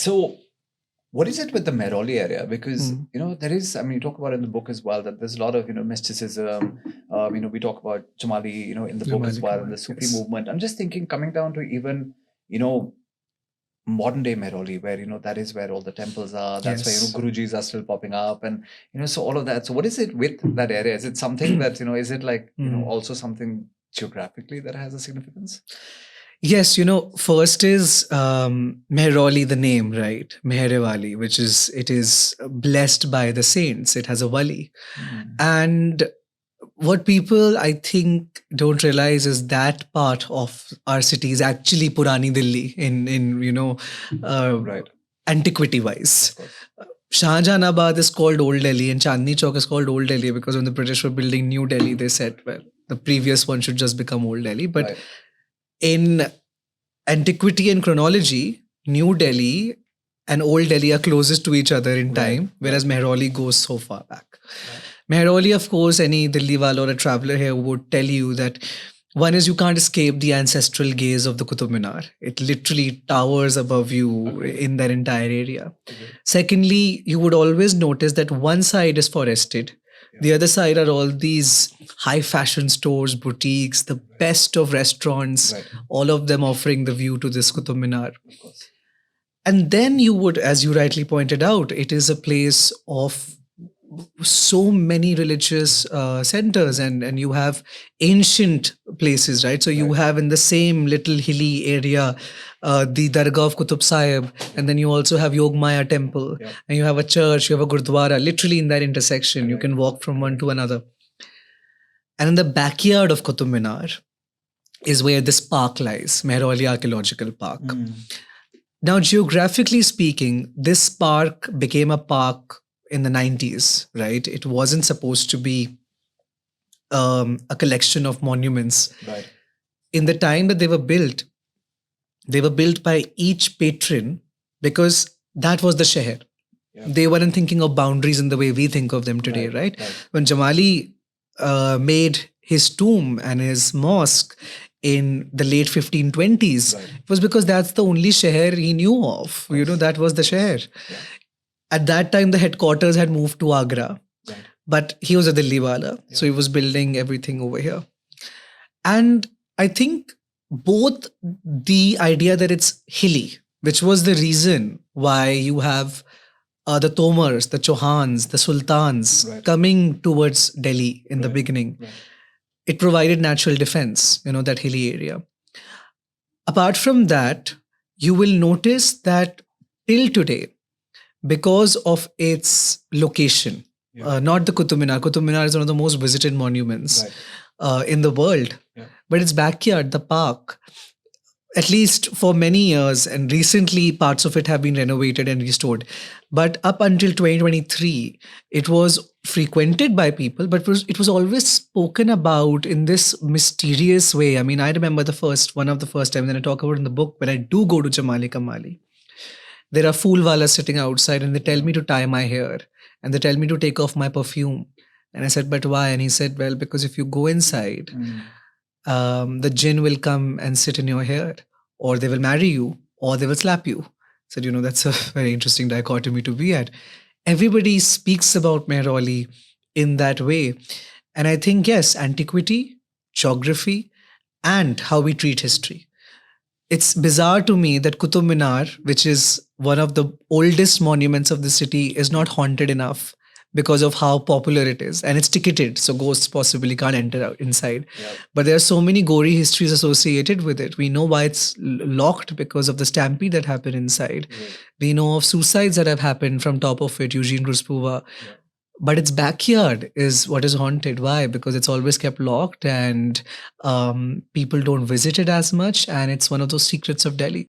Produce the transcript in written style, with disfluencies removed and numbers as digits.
So, what is it with the Mehrauli area? Because Mm. there is. I mean, you talk about it in the book as well that there's a lot of mysticism. We talk about Jamali, in the book as Jamali well, and the Kamali, Sufi yes. movement. I'm just thinking, coming down to even you know modern day Mehrauli, where that is where all the temples are. That's where Yes. Gurujis are still popping up, and so all of that. So, what is it with that area? Is it something that is it like Mm. also something geographically that has a significance? Yes, first is Mehrauli, the name, right? Mehrewali, which is, it is blessed by the saints. It has a wali. Mm. And what people, I think, don't realize is that part of our city is actually Purani Delhi Right. antiquity Of wise. course. Shahjahanabad is called Old Delhi and Chandni Chowk is called Old Delhi because when the British were building New Delhi, they said, well, the previous one should just become Old Delhi. But Right. in antiquity and chronology, New Delhi and Old Delhi are closest to each other in Right. time, whereas Right. Mehrauli goes so far back. Right. Mehrauli, of course, any Delhi wala or a traveler here would tell you that one is you can't escape the ancestral gaze of the Qutub Minar. It literally towers above you Agreed. in that entire area. Agreed. Secondly, you would always notice that one side is forested. Yeah. The other side are all these high fashion stores, boutiques, the best of restaurants, Right. all of them offering the view to this Qutub Minar. Of course. And then you would, as you rightly pointed out, it is a place of so many religious centers, and you have ancient places, right? So you Right. have in the same little hilly area the Dargah of Qutub Sahib, and then you also have Yogmaya temple, Yeah. and you have a church, you have a gurdwara, literally in that intersection. You can walk from one to another. And in the backyard of Qutub Minar is where this park lies, Mehrauli Archaeological Park. Mm. Now, geographically speaking, this park became a park in the 90s, right? It wasn't supposed to be a collection of monuments. Right. In the time that they were built by each patron because that was the sheher. Yeah. They weren't thinking of boundaries in the way we think of them today, right? When Jamali made his tomb and his mosque in the late 1520s, it was because that's the only sheher he knew of. That was the sheher. Yeah. At that time, the headquarters had moved to Agra, Right. but he was a Delhi wala, so he was building everything over here. And I think both the idea that it's hilly, which was the reason why you have the Tomars, the Chauhans, the Sultans coming towards Delhi in the beginning. Right. It provided natural defense, that hilly area. Apart from that, you will notice that till today, because of its location, not the Qutub Minar. Qutub Minar is one of the most visited monuments in the world. Yeah. But its backyard, the park, at least for many years, and recently parts of it have been renovated and restored. But up until 2023, it was frequented by people, but it was always spoken about in this mysterious way. I mean, I remember one of the first times, and I talk about it in the book, when I do go to Jamali Kamali, there are foolwalas sitting outside and they tell me to tie my hair and they tell me to take off my perfume. And I said, but why? And he said, well, because if you go inside, the jinn will come and sit in your hair, or they will marry you, or they will slap you. I said, that's a very interesting dichotomy to be at. Everybody speaks about Mehrauli in that way. And I think, yes, antiquity, geography, and how we treat history. It's bizarre to me that Qutub Minar, which is one of the oldest monuments of the city, is not haunted enough because of how popular it is. And it's ticketed, so ghosts possibly can't enter inside. Yeah. But there are so many gory histories associated with it. We know why it's locked because of the stampede that happened inside. Right. We know of suicides that have happened from top of it, Eugene Ruspuva. Yeah. But its backyard is what is haunted. Why? Because it's always kept locked and people don't visit it as much. And it's one of those secrets of Delhi.